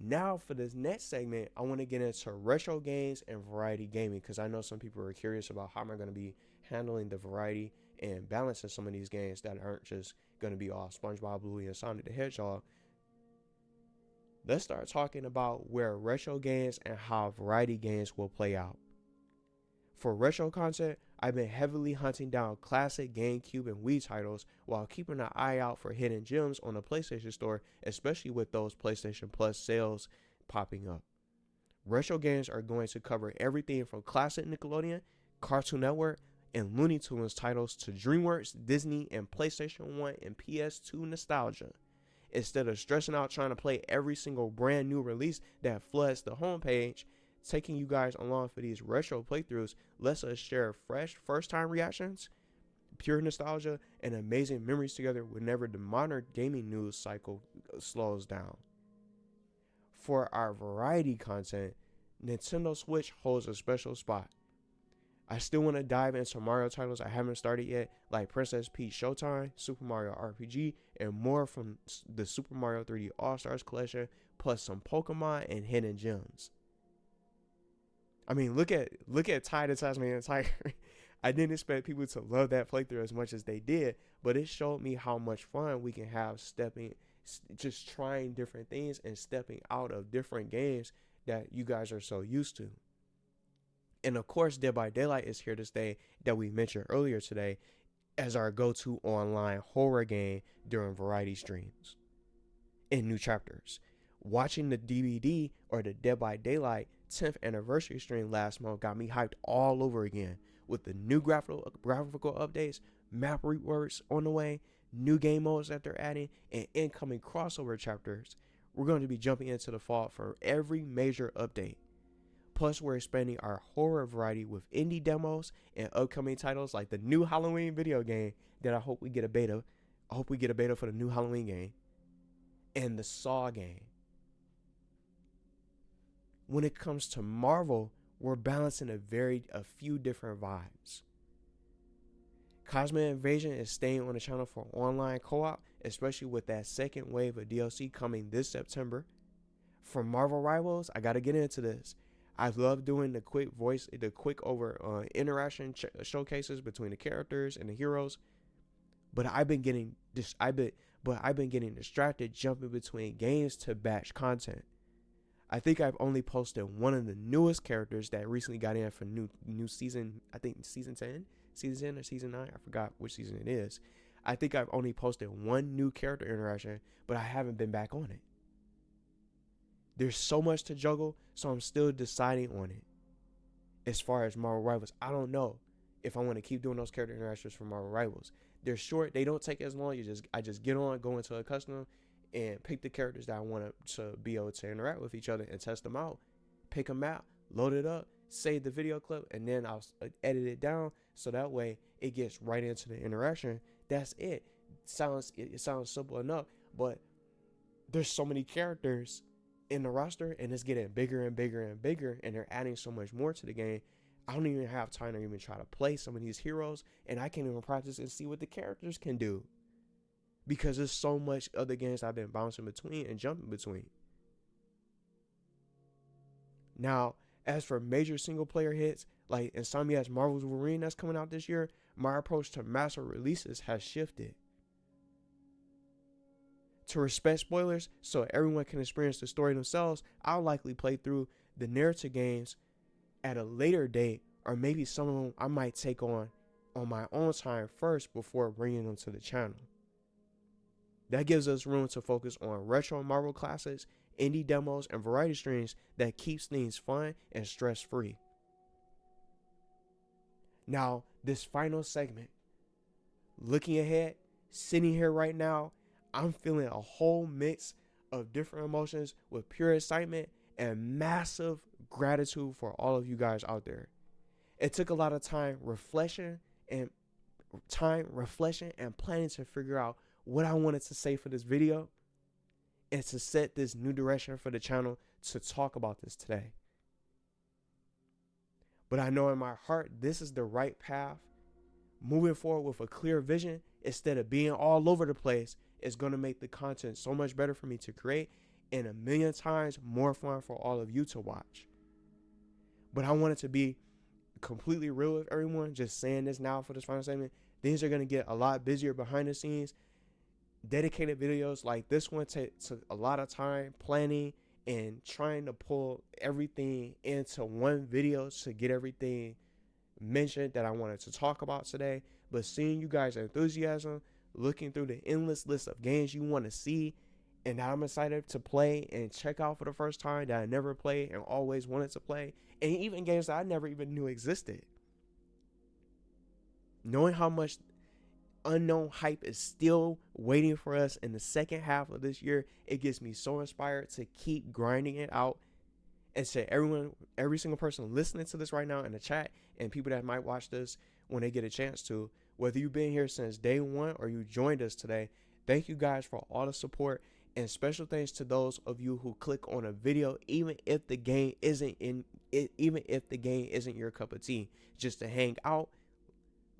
Now for this next segment, I want to get into retro games and variety gaming, because I know some people are curious about how am I going to be handling the variety and balancing some of these games that aren't just going to be all SpongeBob, Bluey, and Sonic the Hedgehog. Let's start talking about where retro games and how variety games will play out. For retro content, I've been heavily hunting down classic GameCube and Wii titles while keeping an eye out for hidden gems on the PlayStation Store, especially with those PlayStation Plus sales popping up. Retro games are going to cover everything from classic Nickelodeon, Cartoon Network, and Looney Tunes titles to DreamWorks, Disney, and PlayStation 1 and PS2 nostalgia. Instead of stressing out trying to play every single brand new release that floods the homepage, taking you guys along for these retro playthroughs lets us share fresh first-time reactions, pure nostalgia, and amazing memories together whenever the modern gaming news cycle slows down. For our variety content, Nintendo Switch holds a special spot. I still want to dive into Mario titles I haven't started yet, like Princess Peach Showtime, Super Mario RPG, and more from the Super Mario 3D All-Stars collection, plus some Pokemon and hidden gems. I mean, look at Ty the Tasmanian Tiger. I didn't expect people to love that playthrough as much as they did, but it showed me how much fun we can have just trying different things and stepping out of different games that you guys are so used to. And of course, Dead by Daylight is here to stay, that we mentioned earlier today, as our go-to online horror game during variety streams and new chapters. Watching the DVD or the Dead by Daylight 10th anniversary stream last month got me hyped all over again with the new graphical updates, map reworks on the way, new game modes that they're adding, and incoming crossover chapters. We're going to be jumping into the fall for every major update. Plus, we're expanding our horror variety with indie demos and upcoming titles like the new Halloween video game that I hope we get a beta. I hope we get a beta for the new Halloween game and the Saw game. When it comes to Marvel, we're balancing a few different vibes. Cosmic Invasion is staying on the channel for online co-op, especially with that second wave of DLC coming this September. For Marvel Rivals, I gotta get into this. I love doing the quick interaction showcases between the characters and the heroes, but I've been getting distracted jumping between games to batch content. I think I've only posted one of the newest characters that recently got in for new season. I think season 10 or season 9. I forgot which season it is. I think I've only posted one new character interaction, but I haven't been back on it. There's so much to juggle, so I'm still deciding on it. As far as Marvel Rivals, I don't know if I want to keep doing those character interactions for Marvel Rivals. They're short. They don't take as long. I just get on, go into a custom, and pick the characters that I want to be able to interact with each other and test them out. Pick them out, load it up, save the video clip, and then I'll edit it down so that way it gets right into the interaction. That's it. It sounds simple enough, but there's so many characters in the roster, and it's getting bigger and bigger and bigger, and they're adding so much more to the game. I don't even have time to even try to play some of these heroes, and I can't even practice and see what the characters can do because there's so much other games I've been bouncing between and jumping between. Now, as for major single player hits like Insomniac's Marvel's Wolverine that's coming out this year, my approach to massive releases has shifted. To respect spoilers so everyone can experience the story themselves, I'll likely play through the narrative games at a later date, or maybe some of them I might take on my own time first before bringing them to the channel. That gives us room to focus on retro Marvel classics, indie demos, and variety streams that keeps things fun and stress-free. Now, this final segment, looking ahead, sitting here right now, I'm feeling a whole mix of different emotions with pure excitement and massive gratitude for all of you guys out there. It took a lot of time reflection and planning to figure out what I wanted to say for this video and to set this new direction for the channel to talk about this today. But I know in my heart this is the right path. Moving forward with a clear vision instead of being all over the place is going to make the content so much better for me to create and a million times more fun for all of you to watch. But I want it to be completely real with everyone. Just saying this now for this final segment, things are going to get a lot busier behind the scenes. Dedicated videos like this one took a lot of time planning and trying to pull everything into one video to get everything mentioned that I wanted to talk about today. But seeing you guys' enthusiasm, looking through the endless list of games you want to see and that I'm excited to play and check out for the first time that I never played and always wanted to play, and even games that I never even knew existed. Knowing how much unknown hype is still waiting for us in the second half of this year, it gets me so inspired to keep grinding it out. And to everyone, every single person listening to this right now in the chat and people that might watch this when they get a chance to, whether you've been here since day one or you joined us today, thank you guys for all the support, and special thanks to those of you who click on a video even if the game isn't your cup of tea, just to hang out,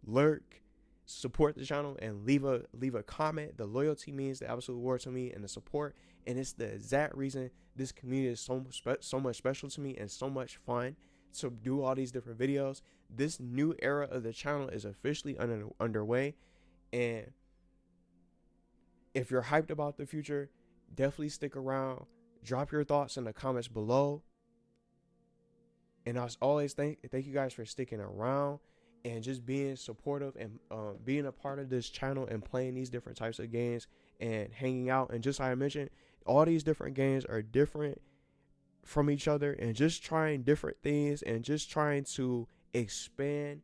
lurk, support the channel, and leave a comment. The loyalty means the absolute world to me, and the support, and it's the exact reason this community is so much special to me and so much fun to do all these different videos. This new era of the channel is officially underway, and if you're hyped about the future, definitely stick around. Drop your thoughts in the comments below, and as always, thank you guys for sticking around and just being supportive and being a part of this channel and playing these different types of games and hanging out. And just like I mentioned, all these different games are different from each other, and just trying different things and just trying to expand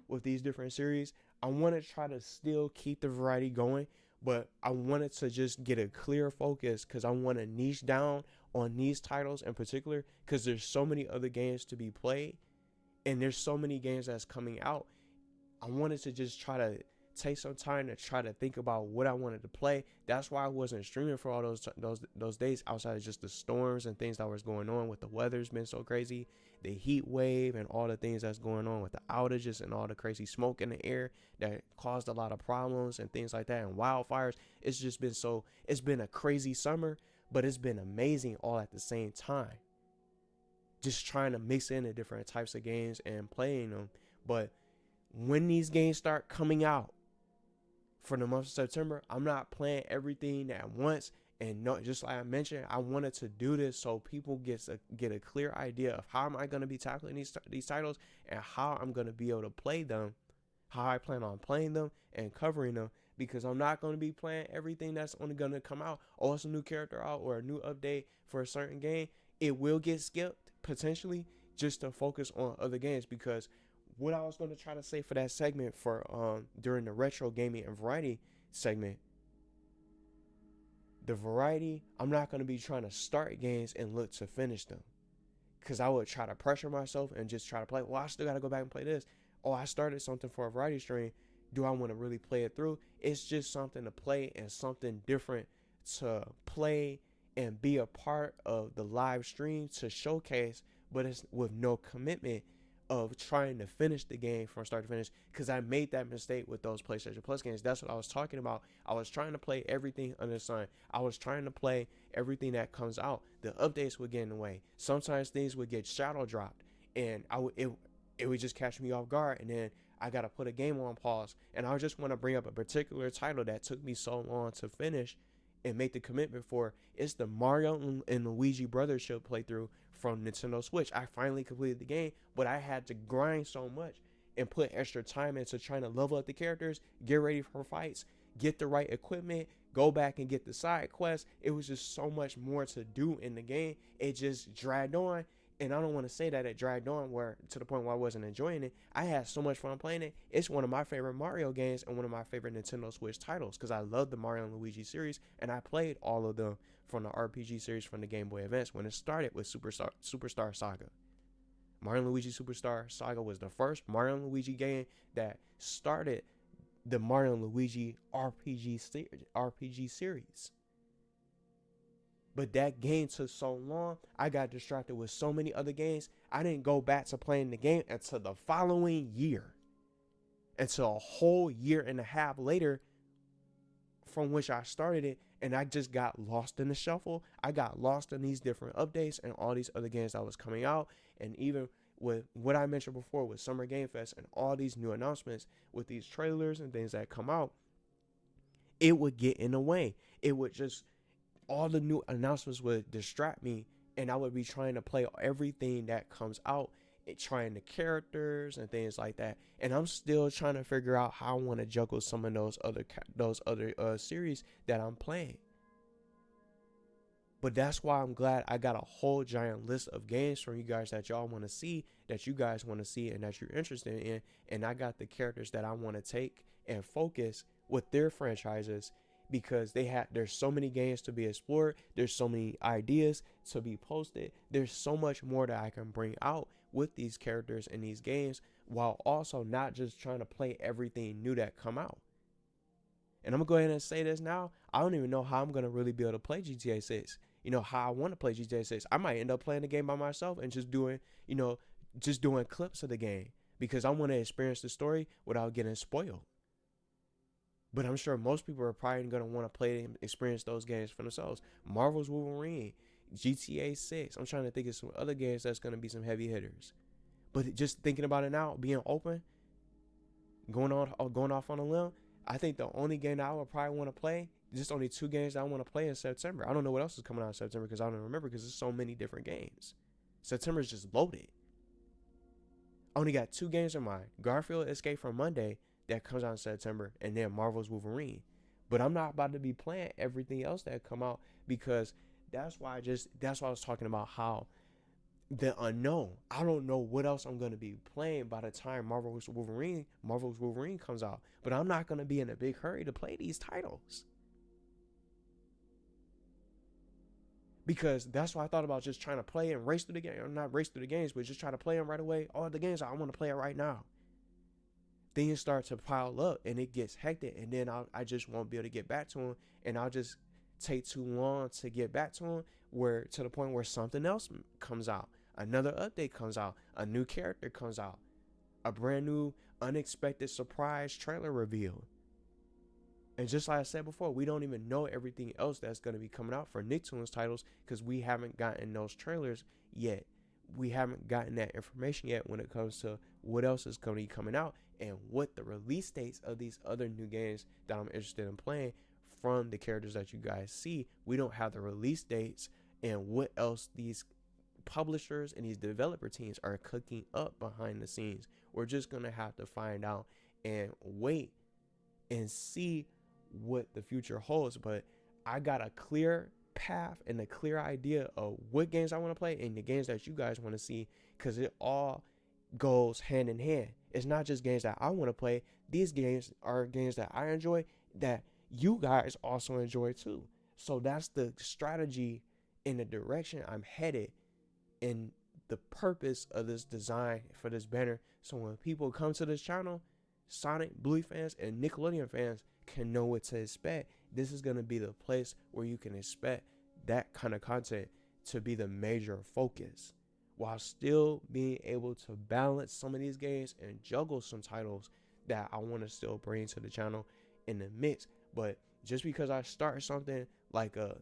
with these different series. I want to try to still keep the variety going, but I wanted to just get a clear focus because I want to niche down on these titles in particular, because there's so many other games to be played, and there's so many games that's coming out. I wanted to just try to take some time to try to think about what I wanted to play. That's why I wasn't streaming for all those days, outside of just the storms and things that was going on with the weather's been so crazy, the heat wave and all the things that's going on with the outages and all the crazy smoke in the air that caused a lot of problems and things like that, and wildfires. It's been a crazy summer, but it's been amazing all at the same time. Just trying to mix in the different types of games and playing them. But when these games start coming out for the month of September, I'm not playing everything at once. And no, just like I mentioned, I wanted to do this so people get a clear idea of how am I going to be tackling these titles and how I'm going to be able to play them, how I plan on playing them and covering them. Because I'm not going to be playing everything that's only going to come out. Oh, it's a new character out or a new update for a certain game. It will get skipped potentially just to focus on other games. Because what I was going to try to say for that segment for during the retro gaming and variety segment, the variety, I'm not going to be trying to start games and look to finish them, because I would try to pressure myself and just try to play. Well, I still got to go back and play this. Oh, I started something for a variety stream. Do I want to really play it through? It's just something to play and something different to play and be a part of the live stream to showcase, but it's with no commitment of trying to finish the game from start to finish, because I made that mistake with those PlayStation Plus games. That's what I was talking about. I was trying to play everything under the sun. I was trying to play everything that comes out. The updates would get in the way. Sometimes things would get shadow dropped, and it would just catch me off guard, and then I gotta put a game on pause. And I just want to bring up a particular title that took me so long to finish and make the commitment for. It's the Mario and Luigi Brothership playthrough from Nintendo Switch. I finally completed the game, but I had to grind so much and put extra time into trying to level up the characters, get ready for fights, get the right equipment, go back and get the side quests. It was just so much more to do in the game. It just dragged on. And I don't want to say that it dragged on where to the point where I wasn't enjoying it. I had so much fun playing it. It's one of my favorite Mario games and one of my favorite Nintendo Switch titles, because I love the Mario and Luigi series, and I played all of them from the RPG series from the Game Boy Advance when it started with Superstar Saga. Mario and Luigi Superstar Saga was the first Mario and Luigi game that started the Mario and Luigi RPG series. But that game took so long. I got distracted with so many other games. I didn't go back to playing the game until the following year. Until a whole year and a half later from which I started it. And I just got lost in the shuffle. I got lost in these different updates and all these other games that was coming out. And even with what I mentioned before with Summer Game Fest and all these new announcements with these trailers and things that come out, it would get in the way. It would just... all the new announcements would distract me, and I would be trying to play everything that comes out and trying the characters and things like that. And I'm still trying to figure out how I want to juggle some of those other series that I'm playing. But that's why I'm glad I got a whole giant list of games from you guys that y'all want to see, that you guys want to see, and that you're interested in. And I got the characters that I want to take and focus with their franchises, because there's so many games to be explored. There's so many ideas to be posted. There's so much more that I can bring out with these characters in these games, while also not just trying to play everything new that come out. And I'm going to go ahead and say this now. I don't even know how I'm going to really be able to play GTA 6. How I want to play GTA 6. I might end up playing the game by myself and just doing clips of the game, because I want to experience the story without getting spoiled. But I'm sure most people are probably going to want to play and experience those games for themselves. Marvel's Wolverine, GTA 6. I'm trying to think of some other games that's going to be some heavy hitters. But just thinking about it now, being open, going off on a limb, I think the only game that I would probably want to play, just only 2 games that I want to play in September. I don't know what else is coming out in September, because I don't remember, because there's so many different games. September is just loaded. I only got 2 games in mind. Garfield Escape from Monday, that comes out in September, and then Marvel's Wolverine. But I'm not about to be playing everything else that come out, because that's why I was talking about how the unknown. I don't know what else I'm going to be playing by the time Marvel's Wolverine comes out. But I'm not going to be in a big hurry to play these titles, Because that's why I thought about just trying to play and race through the game, or not race through the games, but just try to play them right away. All the games I want to play it right now. Things start to pile up and it gets hectic, and then I just won't be able to get back to them, and I'll just take too long to get back to them, where to the point where something else comes out, another update comes out, a new character comes out, a brand new unexpected surprise trailer reveal. And just like I said before, we don't even know everything else that's going to be coming out for Nicktoons titles because we haven't gotten those trailers yet. We haven't gotten that information yet when it comes to what else is going to be coming out and what the release dates of these other new games that I'm interested in playing from the characters that you guys see. We don't have the release dates and what else these publishers and these developer teams are cooking up behind the scenes. We're just going to have to find out and wait and see what the future holds. But I got a clear path and a clear idea of what games I want to play and the games that you guys want to see, because it all goes hand in hand. It's not just games that I want to play. These games are games that I enjoy that you guys also enjoy too. So that's the strategy in the direction I'm headed and the purpose of this design for this banner. So when people come to this channel, Sonic, Bluey fans, and Nickelodeon fans can know what to expect. This is going to be the place where you can expect that kind of content to be the major focus, while still being able to balance some of these games and juggle some titles that I want to still bring to the channel in the mix. But just because I start something like a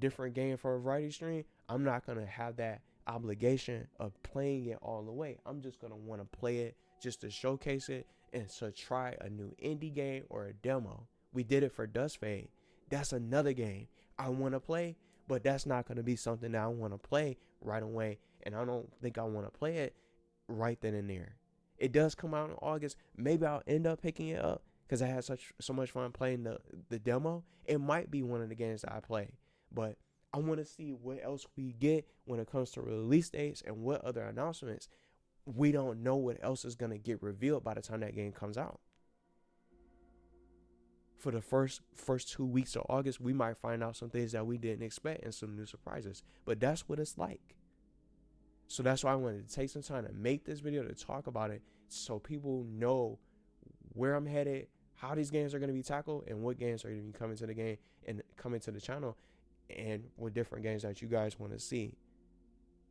different game for a variety stream, I'm not going to have that obligation of playing it all the way. I'm just going to want to play it just to showcase it and to try a new indie game or a demo. We did it for Dust Fade. That's another game I want to play, but that's not going to be something that I want to play right away, and I don't think I want to play it right then and there. It does come out in August. Maybe I'll end up picking it up because I had so much fun playing the demo. It might be one of the games that I play, but I want to see what else we get when it comes to release dates and what other announcements. We don't know what else is going to get revealed by the time that game comes out. For the first 2 weeks of August, we might find out some things that we didn't expect and some new surprises. But that's what it's like. So that's why I wanted to take some time to make this video to talk about it, so people know where I'm headed, how these games are going to be tackled, and what games are going to be coming to the game and coming to the channel, and what different games that you guys want to see.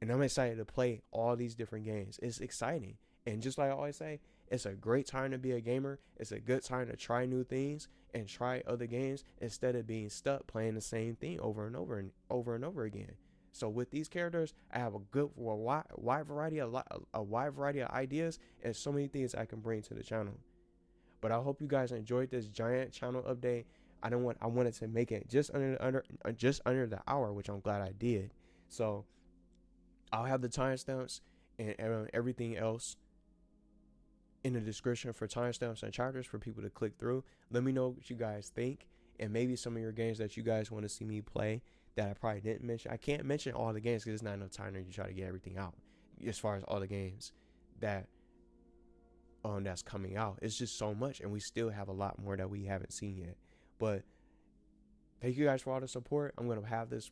And I'm excited to play all these different games. It's exciting. And just like I always say, it's a great time to be a gamer. It's a good time to try new things and try other games instead of being stuck playing the same thing over and over and over again. So with these characters, I have a good wide variety of ideas and so many things I can bring to the channel. But I hope you guys enjoyed this giant channel update. I wanted to make it just under the hour, which I'm glad I did. So I'll have the timestamps and everything else in the description for timestamps and chapters for people to click through. Let me know what you guys think, and maybe some of your games that you guys want to see me play that I probably didn't mention. I can't mention all the games because there's not enough time to try to get everything out as far as all the games that that's coming out. It's just so much, and we still have a lot more that we haven't seen yet. But thank you guys for all the support. I'm going to have this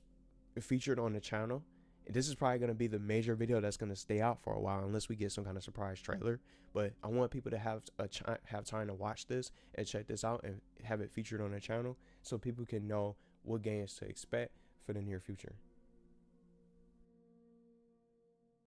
featured on the channel. This is probably going to be the major video that's going to stay out for a while unless we get some kind of surprise trailer. But I want people to have time to watch this and check this out and have it featured on the channel so people can know what games to expect for the near future.